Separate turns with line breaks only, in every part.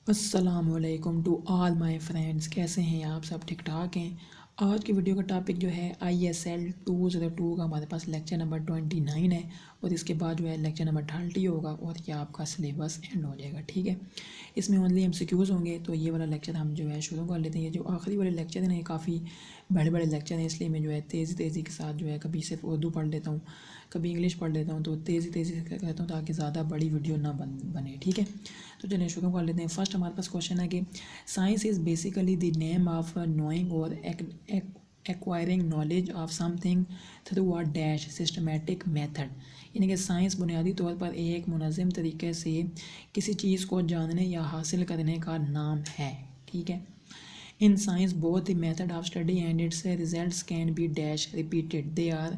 السلام علیکم to all my friends, کیسے ہیں آپ سب؟ ٹھیک ٹھاک ہیں؟ آج کی ویڈیو کا ٹاپک جو ہے ISL 202 کا ہمارے پاس لیکچر نمبر 29 ہے، اور اس کے بعد جو ہے لیکچر نمبر 30 ہوگا، اور یہ آپ کا سلیبس اینڈ ہو جائے گا. ٹھیک ہے، اس میں اونلی MCQs ہوں گے. تو یہ والا لیکچر ہم جو ہے شروع کر لیتے ہیں. یہ جو آخری والے لیکچر ہیں یہ کافی بڑے بڑے لیکچر ہیں، اس لیے میں جو ہے تیزی کے ساتھ جو ہے کبھی صرف اردو پڑھ لیتا ہوں، کبھی انگلش پڑھ لیتا ہوں. تو تیزی سے کہتا ہوں تاکہ زیادہ بڑی ویڈیو نہ بنے. ٹھیک ہے، تو چلیں شروع کر لیتے ہیں. فرسٹ ہمارے پاس کوشچن ہے کہ science is basically the name of knowing or acquiring knowledge of something through a dash systematic method. یعنی کہ سائنس بنیادی طور پر ایک منظم طریقے سے کسی چیز کو جاننے یا حاصل کرنے کا نام ہے. ٹھیک ہے، in science both the method of study and its results can be dash repeated, they are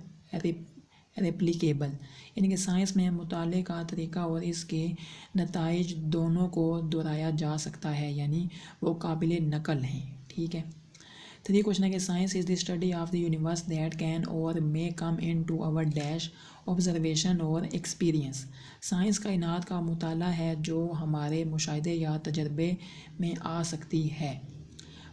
replicable. یعنی کہ سائنس میں مطالعے کا طریقہ اور اس کے نتائج دونوں کو دہرایا جا سکتا ہے، یعنی وہ قابل نقل ہیں. ٹھیک ہے. 3 کوشچن ہے کہ science is the study of the universe that can اور مے کم ان ٹو اور ڈیش آبزرویشن اور ایکسپیرئنس. سائنس کائنات کا مطالعہ ہے جو ہمارے مشاہدے یا تجربے میں آ سکتی ہے.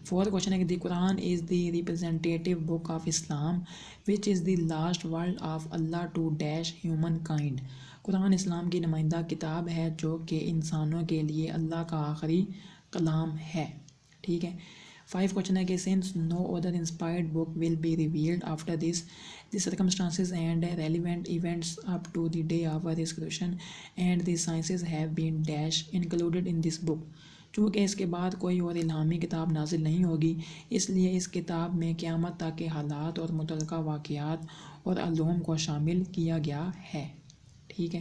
4 کوشچن ہے کہ the Quran is the representative book of Islam which is the last word of Allah to dash humankind. Quran Islam کی نمائندہ کتاب ہے جو کہ انسانوں کے لیے اللہ کا آخری کلام ہے. ٹھیک ہے. 5 کوشچن ہے کہ since no other inspired book will be revealed after this the circumstances and relevant events up to the day of this creation and the sciences have been dash included in this book. چونکہ اس کے بعد کوئی اور الہامی کتاب نازل نہیں ہوگی، اس لیے اس کتاب میں قیامت تک کے حالات اور متعلقہ واقعات اور علوم کو شامل کیا گیا ہے. ٹھیک ہے.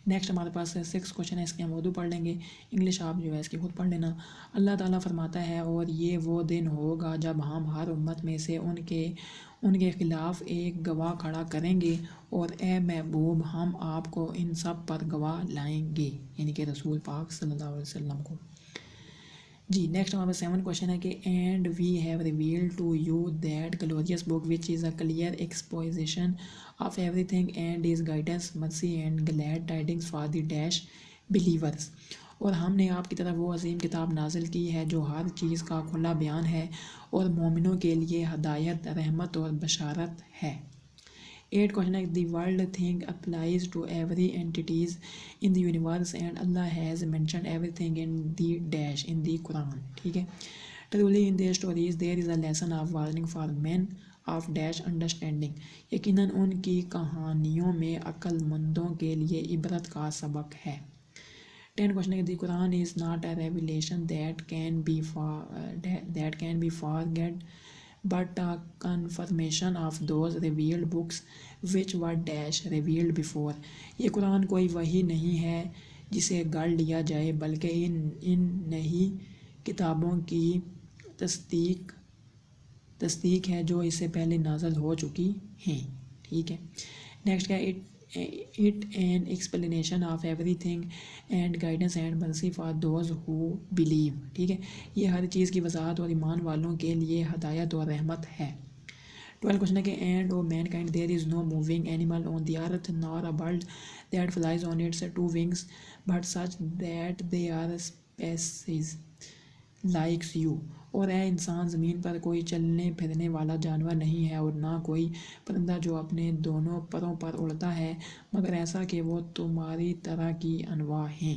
نیکسٹ ہمارے پاس 6 کوشچن ہے، اس کے ہم اردو پڑھ لیں گے، انگلش آپ جو ہے اس کی خود پڑھ لینا. اللہ تعالیٰ فرماتا ہے اور یہ وہ دن ہوگا جب ہم ہر امت میں سے ان کے خلاف ایک گواہ کھڑا کریں گے، اور اے محبوب ہم آپ کو ان سب پر گواہ لائیں گے، یعنی کہ رسول پاک صلی اللہ علیہ وسلم کو. جی نیکسٹ ہمارے 7 کوشچن ہے کہ and we have revealed to you that glorious book which is a clear exposition of everything and is guidance mercy and glad tidings for the dash believers. اور ہم نے آپ کی طرف وہ عظیم کتاب نازل کی ہے جو ہر چیز کا کھلا بیان ہے اور مومنوں کے لیے ہدایت، رحمت اور بشارت ہے. 8 کوشچن ہے the world thing applies to every entities in the universe and Allah has mentioned everything in the dash in the Quran. ٹھیک ہے. Truly in their stories there is a lesson of warning for men of dash understanding. یقیناً ان کی کہانیوں میں عقل مندوں کے لیے عبرت کا سبق ہے. 10 کوشچن ہے the Quran is not a revelation that can be forget but a confirmation of those revealed books which were dash revealed before. یہ قرآن کوئی وحی نہیں ہے جسے گڑھ لیا جائے، بلکہ ان نئی کتابوں کی تصدیق ہے جو اس سے پہلے نازل ہو چکی ہیں. ٹھیک ہے. نیکسٹ کیا ہے it an explanation of everything and guidance and mercy for those who believe. ٹھیک ہے. یہ ہر چیز کی وضاحت اور ایمان والوں کے لیے ہدایت اور رحمت ہے. 12 کوشچن ہے کہ and O mankind there is no moving animal on the earth nor a bird that flies on its 2 wings but such that they are species likes you. اور اے انسان، زمین پر کوئی چلنے پھرنے والا جانور نہیں ہے اور نہ کوئی پرندہ جو اپنے دونوں پروں پر اڑتا ہے، مگر ایسا کہ وہ تمہاری طرح کی انواع ہیں.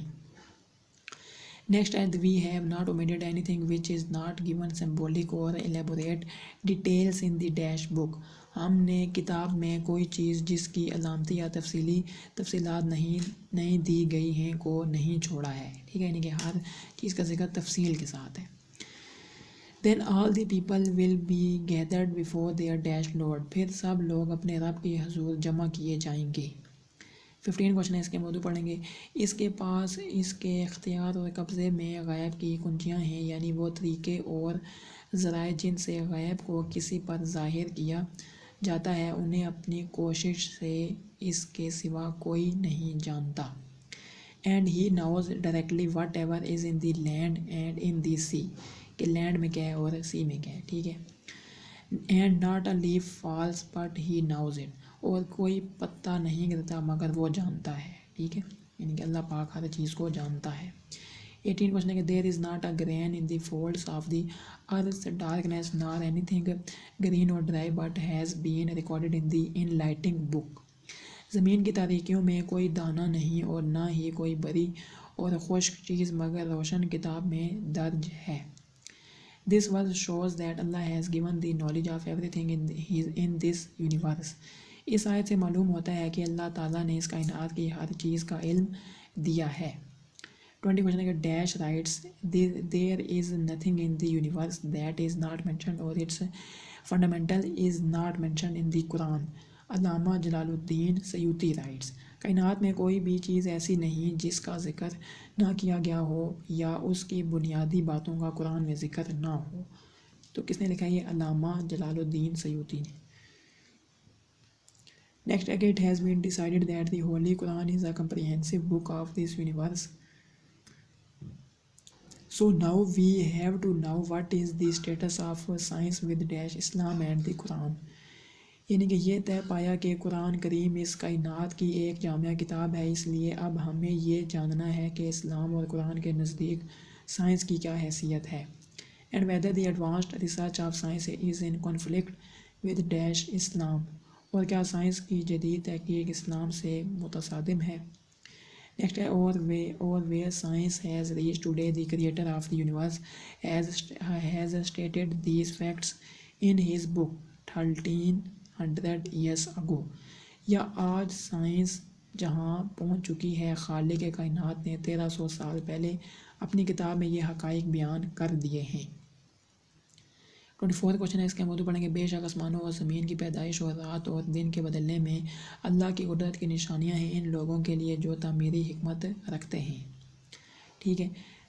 Next, and we have not omitted anything which is not given symbolic or elaborate details in the dash book. ہم نے کتاب میں کوئی چیز جس کی علامتی یا تفصیلات نہیں دی گئی ہیں کو نہیں چھوڑا ہے. ٹھیک ہے، یعنی کہ ہر چیز کا ذکر تفصیل کے ساتھ ہے. Then all the people will be gathered before their dash Lord. پھر سب لوگ اپنے رب کے حضور جمع کیے جائیں گے. 15 کوشچن ہے، اس کے موضوع پڑھیں گے. اس کے پاس اس کے اختیار اور قبضے میں غیب کی کنجیاں ہیں، یعنی وہ طریقے اور ذرائع جن سے غیب کو کسی پر ظاہر کیا جاتا ہے انہیں اپنی کوشش سے اس کے سوا کوئی نہیں جانتا. And he knows directly whatever is in the land and in the sea, کہ لینڈ میں کیا ہے اور سی میں کیا ہے. ٹھیک ہے. And not a leaf falls but he knows it. اور کوئی پتا نہیں گرتا مگر وہ جانتا ہے. ٹھیک ہے، یعنی کہ اللہ پاک ہر چیز کو جانتا ہے. 18 کوشچن ہے کہ there is not a grain in the folds of the earth darkness nor anything green or dry but has been recorded in the enlightening book. زمین کی تاریکیوں میں کوئی دانہ نہیں اور نہ ہی کوئی بری اور خشک چیز مگر روشن کتاب میں درج ہے. This verse shows that Allah has given the knowledge of everything in this universe. اس آیت سے معلوم ہوتا ہے کہ اللہ تعالیٰ نے اس کائنات کی ہر چیز کا علم دیا ہے. 20 کوشچن ہے کہ dash rights there is nothing in the universe that is not mentioned or its fundamental is not mentioned in the Quran. Allama Jalal Uddin Suyuti rights کائنات میں کوئی بھی چیز ایسی نہیں جس کا ذکر نہ کیا گیا ہو یا اس کی بنیادی باتوں کا قرآن میں ذکر نہ ہو. تو کس نے لکھا ہے یہ علامہ جلال الدین سیوطی نے. Next, it has been decided that the Holy Quran is a comprehensive book of this universe. So now we have to know what is the status of science with dash Islam and the Quran. یعنی کہ یہ طے پایا کہ قرآن کریم اس کائنات کی ایک جامع کتاب ہے، اس لیے اب ہمیں یہ جاننا ہے کہ اسلام اور قرآن کے نزدیک سائنس کی کیا حیثیت ہے. And whether the advanced research of science is in conflict with dash Islam, اور کیا سائنس کی جدید تحقیق اسلام سے متصادم ہے. نیکسٹ ہے اور where science has reach today the creator of the universe has stated these facts in his book 1300 years ago. یا آج سائنس جہاں پہنچ چکی ہے، خالق کائنات نے 1300 سال پہلے اپنی کتاب میں یہ حقائق بیان کر دیے ہیں. 24 کوشچن ہے، اس کے موضوع پڑھیں گے بے شک آسمانوں اور زمین کی پیدائش اور رات اور دن کے بدلنے میں اللہ کی قدرت کی نشانیاں ہیں ان لوگوں کے لیے جو تعمیری حکمت رکھتے ہیں. ٹھیک ہے.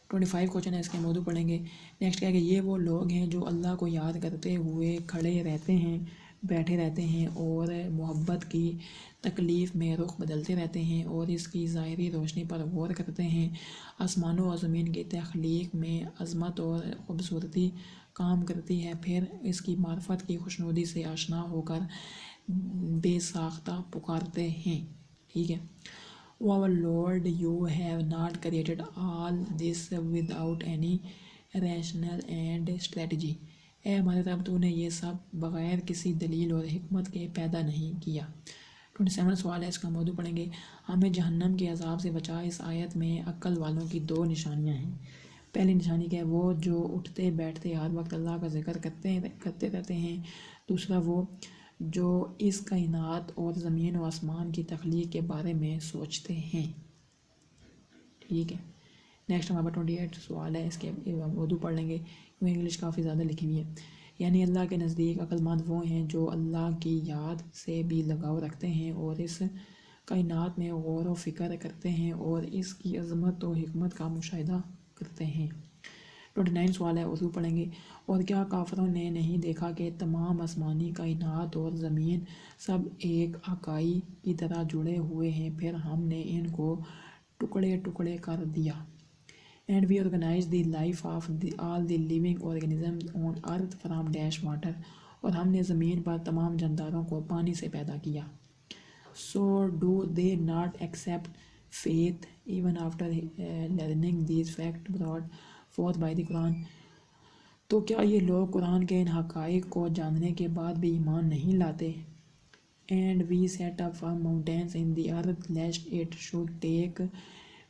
25 کوشچن ہے، اس کے موضوع پڑھیں گے. نیکسٹ کیا ہے کہ یہ وہ لوگ ہیں جو اللہ کو یاد کرتے ہوئے کھڑے رہتے ہیں، بیٹھے رہتے ہیں اور محبت کی تکلیف میں رخ بدلتے رہتے ہیں اور اس کی ظاہری روشنی پر غور کرتے ہیں. آسمانوں اور زمین کی تخلیق میں عظمت اور خوبصورتی کام کرتی ہے، پھر اس کی معرفت کی خوشنودی سے آشنا ہو کر بے ساختہ پکارتے ہیں. ٹھیک ہے. Our Lord, you have not created all this without any rational and strategy. اے ہمارے رب، تو نے یہ سب بغیر کسی دلیل اور حکمت کے پیدا نہیں کیا. 27 سوال ہے، اس کا موضوع پڑھیں گے ہمیں جہنم کے عذاب سے بچا. اس آیت میں عقل والوں کی 2 نشانیاں ہیں. پہلی نشانی کیا ہے؟ وہ جو اٹھتے بیٹھتے ہر وقت اللہ کا ذکر کرتے رہتے ہیں. دوسرا وہ جو اس کائنات اور زمین و آسمان کی تخلیق کے بارے میں سوچتے ہیں. ٹھیک ہے. نیکسٹ ہمارا 28 سوال ہے، اس کے اردو پڑھ لیں گے کیونکہ انگلش کافی زیادہ لکھی ہوئی ہے. یعنی اللہ کے نزدیک عقل مند وہ ہیں جو اللہ کی یاد سے بھی لگاؤ رکھتے ہیں اور اس کائنات میں غور و فکر کرتے ہیں اور اس کی عظمت و حکمت کا مشاہدہ کرتے ہیں. 29 سوال ہے، اردو پڑھیں گے. اور کیا کافروں نے نہیں دیکھا کہ تمام آسمانی کائنات اور زمین سب ایک اکائی کی طرح جڑے ہوئے ہیں، پھر ہم نے ان کو ٹکڑے ٹکڑے کر دیا. And we organise the life of all the living organisms on earth from dash water, اور ہم نے زمین پر تمام جانداروں کو پانی سے پیدا کیا. So do they not accept faith even after learning these fact brought forth by the Quran. تو کیا یہ لوگ قرآن کے ان حقائق کو جاننے کے بعد بھی ایمان نہیں لاتے. And we set up mountains in the earth lest it should take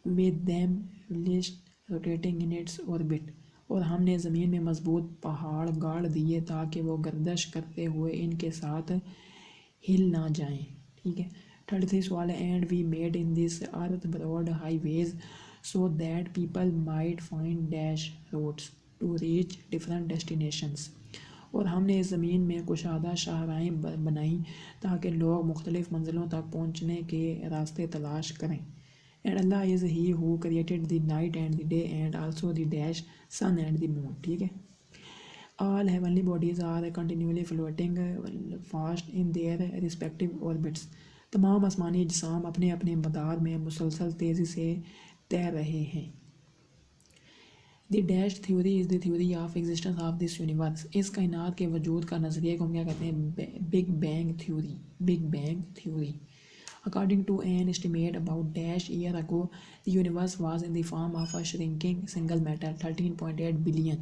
with them lest rotating in its orbit, اور ہم نے زمین میں مضبوط پہاڑ گاڑ دیے تاکہ وہ گردش کرتے ہوئے ان کے ساتھ ہل نہ جائیں. ٹھیک ہے. 33 سوال ہے، and we made in this earth broad highways so that people might find dash routes to reach different destinations, اور ہم نے اس زمین میں کشادہ شاہراہیں بنائیں تاکہ لوگ مختلف منزلوں تک پہنچنے کے راستے تلاش کریں. And Allah is he who created the night and the day and also the dash sun and the moon. ٹھیک ہے. All heavenly bodies are continuously floating fast in their respective orbits. تمام آسمانی اجسام اپنے اپنے مدار میں مسلسل تیزی سے تیر رہے ہیں. The dash theory is the theory of existence of this universe. اس کائنات کے وجود کا نظریے کو ہم کیا کہتے ہیں؟ Big bang theory. Big bang theory. According to an estimate about dash year ago, the universe was in the form of a shrinking single matter 13.8 billion.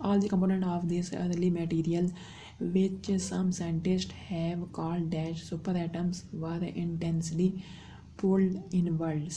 All the components of this early material, which some scientists have called dash superatoms, were intensely pulled inwards.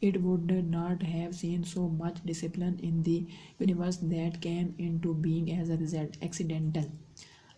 it would not have seen so much discipline in the universe that came into being as a result. Accidental.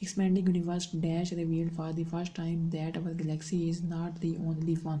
Expanding universe dash revealed for the first time that our galaxy is not the only one.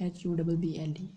HUBBLE.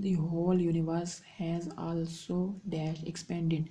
the whole universe has also dash expanded.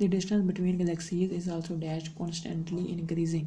The distance between galaxies is also dash constantly increasing.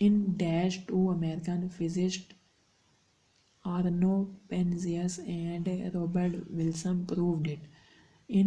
In dash two American physicists Arno Penzias and Robert Wilson proved it. In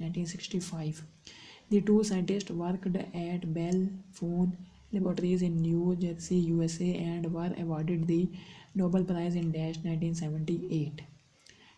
1965. The two scientists worked at Bell Fun Laboratories in New Jersey, USA and were awarded the Nobel Prize in dash 1978.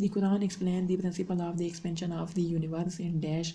The Quran explained the principle of the expansion of the universe in dash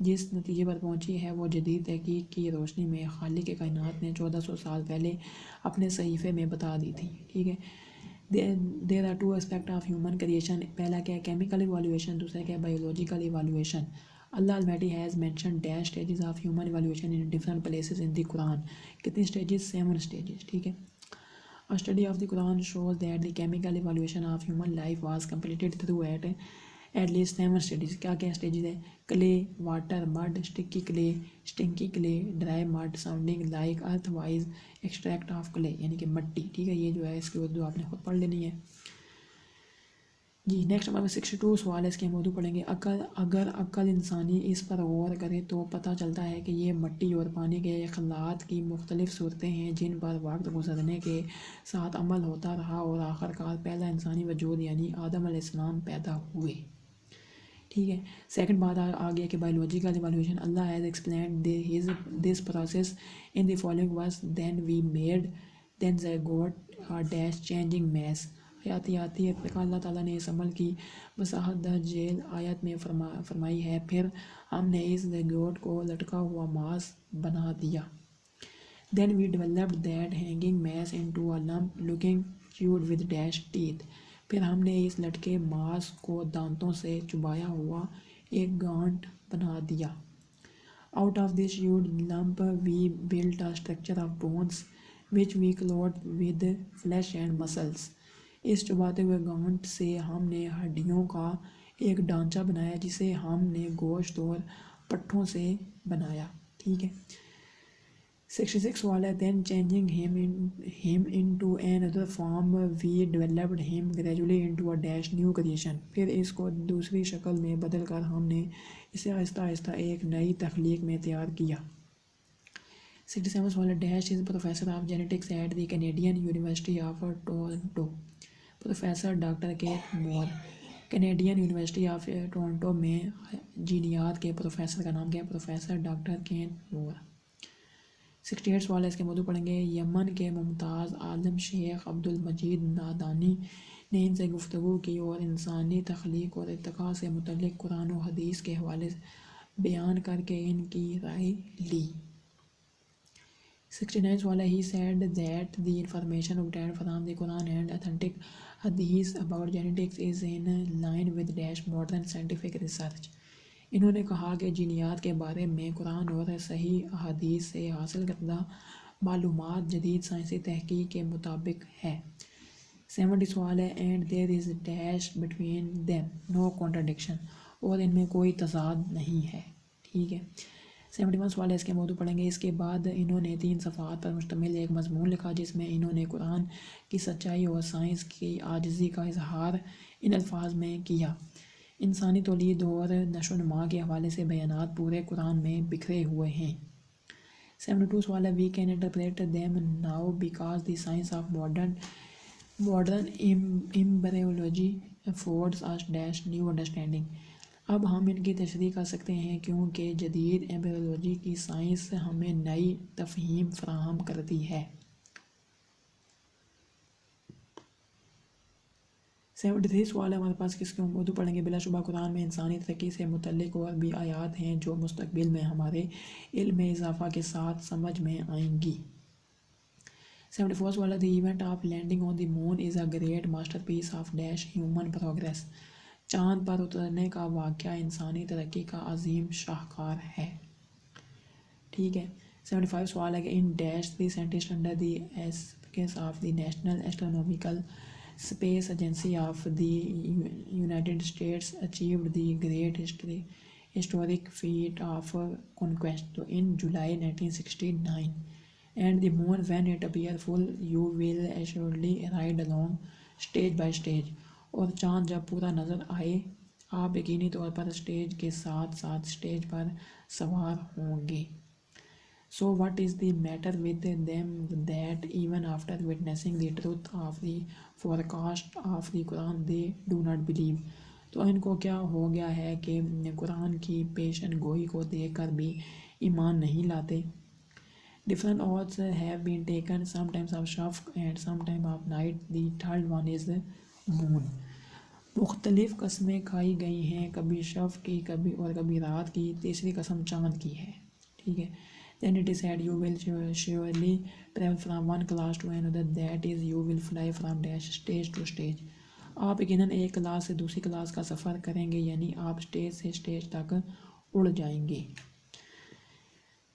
جس نتیجے پر پہنچی ہے وہ جدید تحقیق کی روشنی میں خالق کائنات نے 1400 سال پہلے اپنے صحیفے میں بتا دی تھی. ٹھیک ہے. There are two aspect of human creation. پہلا کیا ہے کیمیکل ایوالویشن, دوسرا کیا ہے biological evolution. Allah almighty has mention dash stages of human evolution in different places in the Quran. کتنی اسٹیجز؟ 7 اسٹیجز. ٹھیک ہے. A study of the Quran shows that the chemical evolution of human life was completed through at least 7 stages. کیا کیا stages ہے؟ Clay, water, mud, sticky clay, stinky clay, dry mud sounding like earth wise, extract of clay یعنی کہ مٹی. ٹھیک ہے. یہ جو ہے اس کی اردو آپ نے خود پڑھ لینی ہے. جی نیکسٹ نمبر 62 سوال ہے, اس کے ہم اردو پڑھیں گے. اگر عقل انسانی اس پر غور کرے تو پتہ چلتا ہے کہ یہ مٹی اور پانی کے اخلاط کی مختلف صورتیں ہیں جن پر وقت گزرنے کے ساتھ عمل ہوتا رہا اور آخر کار پہلا انسانی وجود یعنی آدم علیہ السلام پیدا ہوئے. ٹھیک ہے. سیکنڈ بات آ گیا کہ biological evolution. Allah has explained this process in the following verse then they got a dash changing mass. حیاتیاتی ارتقاء. اللہ تعالیٰ نے اس عمل کی وضاحت درج ذیل آیت میں فرمائی ہے. پھر ہم نے اس زیگوٹ کو لٹکا ہوا ماس بنا دیا. Then we developed that hanging mass into a lump looking chewed with dash teeth. پھر ہم نے اس لٹکے ماس کو دانتوں سے چبایا ہوا ایک گانٹ بنا دیا. Out of this chewed lump we built a structure of bones which we clothed with flesh and muscles. اس چباتے ہوئے گانٹ سے ہم نے ہڈیوں کا ایک ڈھانچہ بنایا جسے ہم نے گوشت اور پٹھوں سے بنایا. ٹھیک ہے. 66 سوال ہے. Then changing him into another form we developed him gradually into a dash new creation. پھر اس کو دوسری شکل میں بدل کر ہم نے اسے آہستہ آہستہ ایک نئی تخلیق میں تیار کیا. 67 سوال ہے. Dash is professor of genetics at the Canadian university of Toronto. Professor doctor Keith Moore. Canadian university of Toronto میں جینیات کے پروفیسر کا نام کیا ہے؟ پروفیسر ڈاکٹر کیتھ مور. 68 سوال ہے, اس کے موضوع پڑھیں گے. یمن کے ممتاز عالم شیخ عبد المجید نادانی نے ان سے گفتگو کی اور انسانی تخلیق اور ارتقاء سے متعلق قرآن و حدیث کے حوالے بیان کر کے ان کی رائے لی. 69 سوال ہے. He said that the information obtained from the Quran and authentic hadith about genetics is in line with dash modern scientific research. انہوں نے کہا کہ جینیات کے بارے میں قرآن اور صحیح احادیث سے حاصل کردہ معلومات جدید سائنسی تحقیق کے مطابق ہے. 70 سوال ہے. And there is dash between them no contradiction. اور ان میں کوئی تضاد نہیں ہے. ٹھیک ہے. 71 سوال ہے, اس کے موضوع پڑھیں گے. اس کے بعد انہوں نے 3 صفحات پر مشتمل ایک مضمون لکھا جس میں انہوں نے قرآن کی سچائی اور سائنس کی عاجزی کا اظہار ان الفاظ میں کیا. انسانی تولید اور نشو و نما کے حوالے سے بیانات پورے قرآن میں بکھرے ہوئے ہیں. 72 سوال ہے. We can interpret them now because the science of modern embryology affords us dash new understanding. اب ہم ان کی تشریح کر سکتے ہیں کیونکہ جدید ایمبریولوجی کی سائنس ہمیں نئی تفہیم فراہم کرتی ہے. 73 سوال ہے ہمارے پاس, کس کے اردو پڑھیں گے. بلا شبہ قرآن میں انسانی ترقی سے متعلق اور بھی آیات ہیں جو مستقبل میں ہمارے علم میں اضافہ کے ساتھ سمجھ میں آئیں گی. 74 سوال ہے. The event of landing on the moon is a great masterpiece of dash human progress. چاند پر اترنے کا واقعہ انسانی ترقی کا عظیم شاہکار ہے. ٹھیک ہے. 75 سوال ہے کہ in dash the scientist under the auspices of the national astronomical Space Agency of the United States achieved the great historic feat of conquest in July 1969. And the moon, when it appears full, you will assuredly ride along stage by stage. اور چاند جب پورا نظر آئے آپ یقینی طور پر stage کے ساتھ ساتھ اسٹیج پر سوار ہوں گے. So what is the matter with them that even after witnessing the truth of the forecast of the Quran they do not believe. تو ان کو کیا ہو گیا ہے کہ قرآن کی پیشن گوئی کو دیکھ کر بھی ایمان نہیں لاتے. Different oaths have been taken, sometimes of shafq and sometimes of night. The third one is moon. مختلف قسمیں کھائی گئی ہیں، کبھی شب کی کبھی رات کی، تیسری قسم چاند کی ہے، ٹھیک ہے. Then it is said you will surely travel from one class to another, that is you will fly from dash stage to stage. آپ یقیناً ایک کلاس سے دوسری کلاس کا سفر کریں گے، یعنی آپ اسٹیج سے اسٹیج تک اڑ جائیں گے.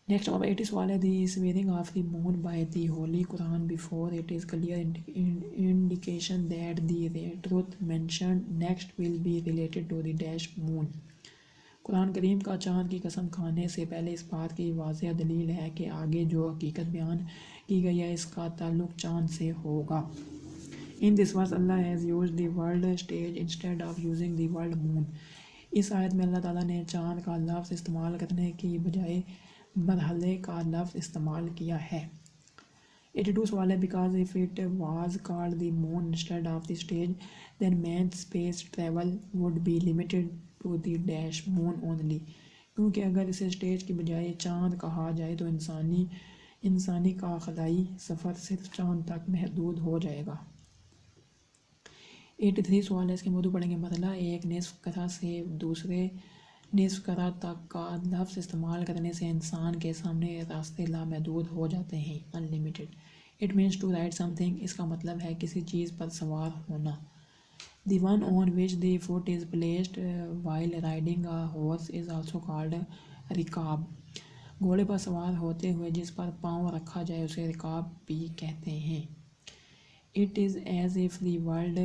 نیکسٹ نمبر 80 سوال ہے. دی swearing of the moon by the Holy Quran before it is clear indication that the truth mentioned next will be related to the dash moon. قرآن کریم کا چاند کی قسم کھانے سے پہلے اس بات کی واضح دلیل ہے کہ آگے جو حقیقت بیان کی گئی ہے اس کا تعلق چاند سے ہوگا. In this verse Allah has used the word stage instead of using the word moon. اس آیت میں اللہ تعالیٰ نے چاند کا لفظ استعمال کرنے کی بجائے مرحلے کا لفظ استعمال کیا ہے. 82 سوال ہے. Because if it was called the moon instead of the stage, then man's space travel would be limited to the dash moon only. کیونکہ اگر اسے اسٹیج کی بجائے چاند کہا جائے تو انسانی کا خلائی سفر صرف چاند تک محدود ہو جائے گا. 83 سوال ہے. اس کے موضوع پڑھیں گے. مرحلہ ایک نصف کرہ سے دوسرے نصف کرہ تک کا لفظ استعمال کرنے سے انسان کے سامنے راستے لامحدود ہو جاتے ہیں. unlimited. It means to ride something. اس کا مطلب ہے کسی چیز پر سوار ہونا. The one on which the foot is placed while riding a horse is also called رکاب. گھوڑے پر سوار ہوتے ہوئے جس پر پاؤں رکھا جائے اسے رکاب بھی کہتے ہیں. It is as if the word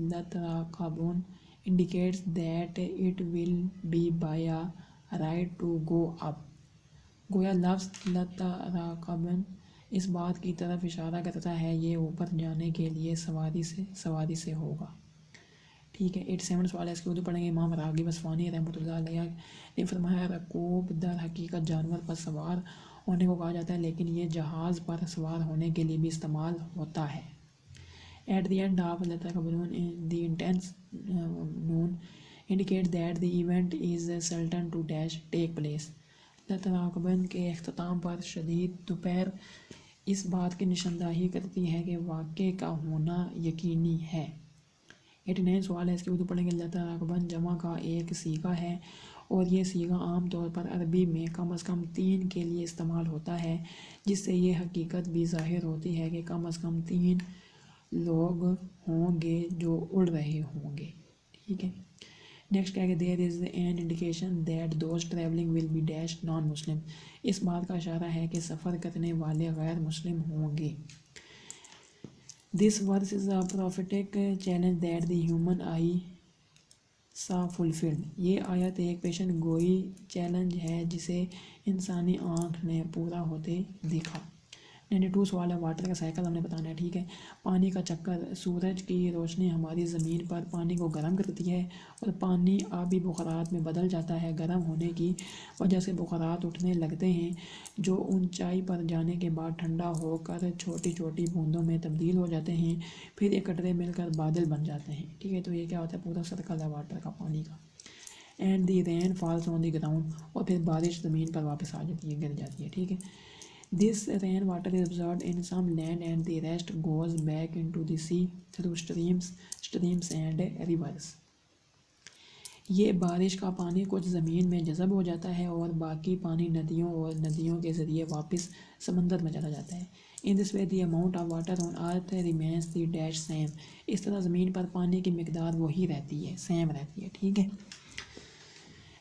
لَتَرَاكَبُونَ indicates that it will be by a ride to go up. گویا لفظ لَتَرَاكَبُونَ اس بات کی طرف اشارہ کرتا ہے یہ اوپر جانے کے لیے سواری سے ہوگا. ٹھیک ہے. 87 سوال ہے. اس کے اردو پڑھیں گے. امام راغب اصفہانی رحمۃ اللہ علیہ نے فرمایا رکوب در حقیقت جانور پر سوار ہونے کو کہا جاتا ہے، لیکن یہ جہاز پر سوار ہونے کے لیے بھی استعمال ہوتا ہے. At the end of لَتَرْكَبُونَ the intense noon indicates that the event is certain to dash take place. لَتَرْكَبُونَ کے اختتام پر شدید دوپہر اس بات کی نشاندہی کرتی ہے کہ واقعے کا ہونا یقینی ہے. 89 سوال ہے. اس کے اردو پڑھیں گے. لَتَرْكَبُونَ جمع کا ایک صیغہ ہے اور یہ صیغہ عام طور پر عربی میں کم از کم 3 کے لیے استعمال ہوتا ہے، جس سے یہ حقیقت بھی ظاہر ہوتی ہے کہ کم از کم 3 لوگ ہوں گے جو اڑ رہے ہوں گے. ٹھیک ہے. نیکسٹ کیا کہ there is an indication that those traveling will be dash non Muslim. اس بات کا اشارہ ہے کہ سفر کرنے والے غیر مسلم ہوں گے. This verse is a prophetic challenge that the human eye saw fulfilled. یہ آیت ایک پیشن گوئی چیلنج ہے جسے انسانی آنکھ نے پورا ہوتے دیکھا. 92 سوال ہے. واٹر کا سائیکل ہم نے بتانا ہے. ٹھیک ہے. پانی کا چکر. سورج کی روشنی ہماری زمین پر پانی کو گرم کرتی ہے اور پانی آبی بخارات میں بدل جاتا ہے. گرم ہونے کی وجہ سے بخارات اٹھنے لگتے ہیں جو اونچائی پر جانے کے بعد ٹھنڈا ہو کر چھوٹی چھوٹی بوندوں میں تبدیل ہو جاتے ہیں، پھر اکٹھے مل کر بادل بن جاتے ہیں. ٹھیک ہے. تو یہ کیا ہوتا ہے؟ پورا سرکل ہے واٹر کا، پانی کا. And the rain falls on the ground. اور پھر بارش زمین پر واپس آ جاتی ہے، گر جاتی ہے. ٹھیک ہے. This rain water is absorbed in some land and the rest goes back into the sea through streams and rivers. یہ بارش کا پانی کچھ زمین میں جذب ہو جاتا ہے اور باقی پانی ندیوں کے ذریعے واپس سمندر میں چلا جاتا ہے. In this way the amount of water on earth remains the dash same. اس طرح زمین پر پانی کی مقدار وہی رہتی ہے، سیم رہتی ہے. ٹھیک ہے.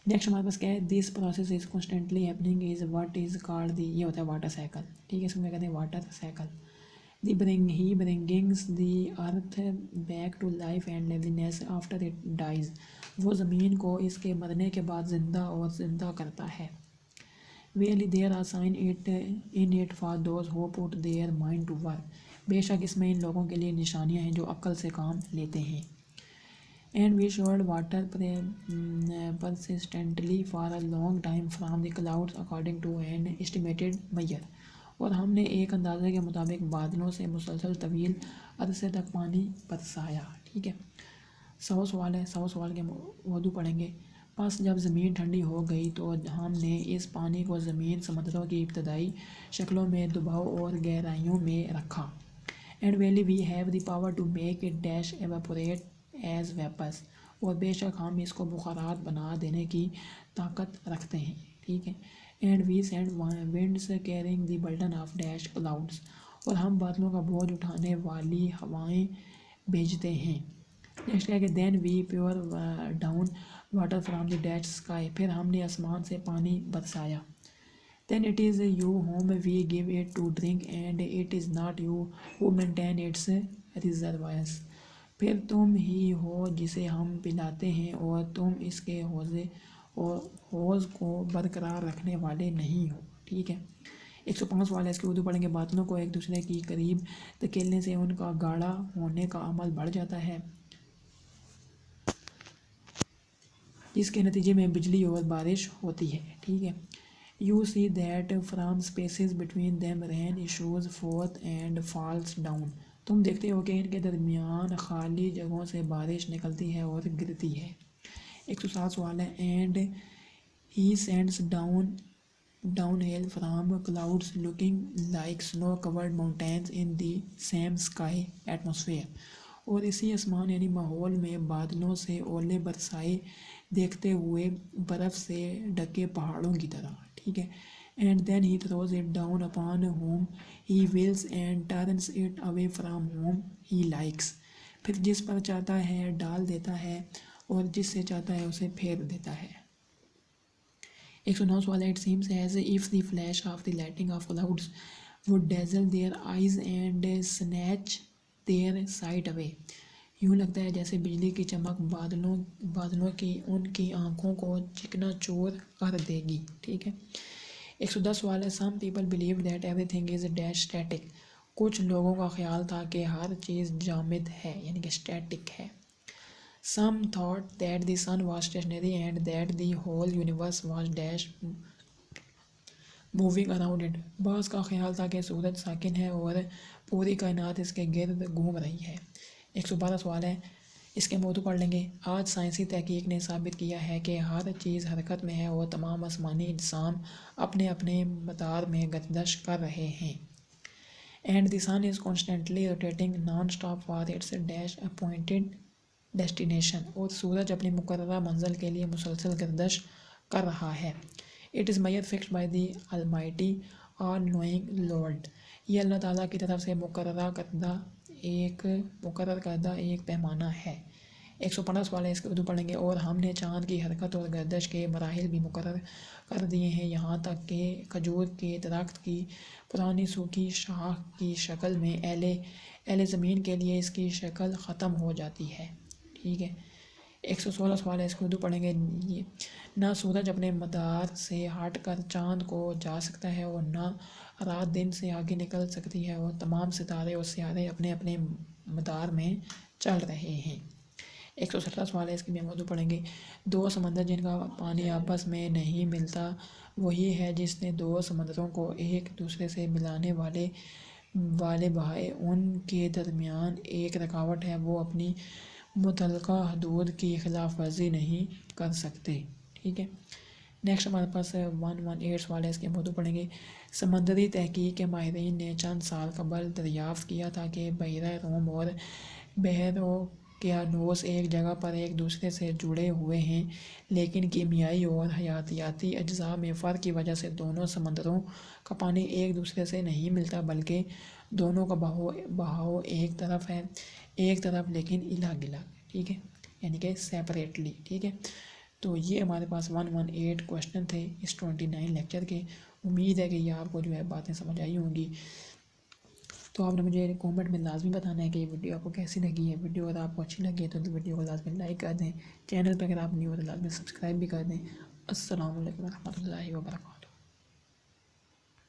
نیکسٹ ہمارے پاس کیا ہے؟ This process is constantly happening is what is called the. یہ ہوتا ہے واٹر سائیکل. ٹھیک ہے. اس کو کیا کہتے ہیں؟ Water cycle. He brings the earth back to life and livens after it dies. وہ زمین کو اس کے مرنے کے بعد زندہ کرتا ہے. Really there are signs in it for those who put their mind to work. بے شک اس میں ان لوگوں کے لیے نشانیاں ہیں جو عقل سے کام لیتے ہیں. And we showed water persistently for a long time from the clouds according to an estimated measure. اور ہم نے ایک اندازے کے مطابق بادلوں سے مسلسل طویل عرصے تک پانی برسایا. ٹھیک ہے. 100 سوال ہے. 100 سوال کے اردو پڑھیں گے. پس جب زمین ٹھنڈی ہو گئی تو ہم نے اس پانی کو زمین سمندروں کی ابتدائی شکلوں میں دباؤ اور گہرائیوں میں رکھا. And really we have the power to make it dash evaporate as vapors. اور بے شک ہم اس کو بخارات بنا دینے کی طاقت رکھتے ہیں، ٹھیک ہے. And we send winds carrying the burden of dash clouds, اور ہم بادلوں کا بوجھ اٹھانے والی ہوائیں بھیجتے ہیں. نیکسٹ ہے کہ then we pour down water from the dash sky, پھر ہم نے آسمان سے پانی برسایا. Then it is you whom we give it to drink and it is not you who maintain its reservoirs. پھر تم ہی ہو جسے ہم پلاتے ہیں اور تم اس کے حوض کو برقرار رکھنے والے نہیں ہو، ٹھیک ہے. 105 سوال ہے، اس کے اردو پڑھیں گے. بادلوں کو ایک دوسرے کی قریب دھکیلنے سے ان کا گاڑھا ہونے کا عمل بڑھ جاتا ہے، جس کے نتیجے میں بجلی اور بارش ہوتی ہے، ٹھیک ہے. You see that from spaces between them rain issues forth and falls down. تم دیکھتے ہو کہ ان کے درمیان خالی جگہوں سے بارش نکلتی ہے اور گرتی ہے. 107 سوال ہے. And he sends downhill from clouds looking like snow covered mountains in the same sky atmosphere. اور اسی آسمان یعنی ماحول میں بادلوں سے اولے برسائے دیکھتے ہوئے برف سے ڈھکے پہاڑوں کی طرح، ٹھیک ہے. And then he throws it down upon whom he wills and turns it away from whom he likes. پھر جس پر چاہتا ہے ڈال دیتا ہے اور جس سے چاہتا ہے اسے پھیر دیتا ہے. 109 سوال ہے. It seems as if the flash of the lightning of clouds would dazzle their eyes and snatch their sight away. یوں لگتا ہے جیسے بجلی کی چمک بادلوں کی ان کی آنکھوں کو چکنا چور کر دے گی، ٹھیک ہے. 110 سوال ہے. Some people believe that everything is dash static. کچھ لوگوں کا خیال تھا کہ ہر چیز جامد ہے یعنی کہ اسٹیٹک ہے. Some thought that the sun was stationary and that the whole universe was dash moving around it. بعض کا خیال تھا کہ سورج ساکن ہے اور پوری کائنات اس کے گرد گھوم رہی ہے. 112 سوال ہے. اس کے موضوع پڑھ لیں گے. آج سائنسی تحقیق نے ثابت کیا ہے کہ ہر چیز حرکت میں ہے اور تمام آسمانی اجسام اپنے اپنے مدار میں گردش کر رہے ہیں. And the sun is constantly rotating non-stop for its dash appointed destination. اور سورج اپنی مقررہ منزل کے لیے مسلسل گردش کر رہا ہے. It is measure fixed by the Almighty all-knowing Lord. یہ اللہ تعالیٰ کی طرف سے مقرر کردہ ایک پیمانہ ہے. 115 سوال ہے. اس کے اردو پڑھیں گے. اور ہم نے چاند کی حرکت اور گردش کے مراحل بھی مقرر کر دیے ہیں، یہاں تک کہ کھجور کے درخت کی پرانی سوکھی شاخ کی شکل میں اہل زمین کے لیے اس کی شکل ختم ہو جاتی ہے، ٹھیک ہے. 116 سوال ہے. اس کو اردو پڑھیں گے. نہ سورج اپنے مدار سے ہٹ کر چاند کو جا سکتا ہے اور نہ رات دن سے آگے نکل سکتی ہے، اور تمام ستارے اور سیارے اپنے اپنے مدار میں چل رہے ہیں. 117 سوال ہے. اس کے بھی موضوع پڑھیں گے. دو سمندر جن کا پانی آپس میں نہیں ملتا وہی ہے جس نے دو سمندروں کو ایک دوسرے سے ملانے والے بہائے ان کے درمیان ایک رکاوٹ ہے، وہ اپنی متعلقہ حدود کی خلاف ورزی نہیں کر سکتے، ٹھیک ہے. نیکسٹ ہمارے پاس 118 سوال ہے. اس کے موضوع پڑھیں گے. سمندری تحقیق کے ماہرین نے چند سال قبل دریافت کیا تھا کہ بحیرہ روم اور بحر اوقیانوس ایک جگہ پر ایک دوسرے سے جڑے ہوئے ہیں، لیکن کیمیائی اور حیاتیاتی اجزاء میں فرق کی وجہ سے دونوں سمندروں کا پانی ایک دوسرے سے نہیں ملتا، بلکہ دونوں کا بہاؤ ایک طرف ہے، ایک طرف لیکن الگ الگ، ٹھیک ہے، یعنی کہ سیپریٹلی، ٹھیک ہے. تو یہ ہمارے پاس 118 کوشچن تھے اس 29 لیکچر کے. امید ہے کہ یہ آپ کو جو ہے باتیں سمجھ آئی ہوں گی. تو آپ نے مجھے کومنٹ میں لازمی بتانا ہے کہ یہ ویڈیو آپ کو کیسی لگی ہے. ویڈیو اگر آپ کو اچھی لگی ہے تو ویڈیو کو لازمی لائک کر دیں. چینل پہ اگر آپ نیو ہو تو لازمی سبسکرائب بھی کر دیں. السلام علیکم ورحمۃ اللہ وبرکاتہ.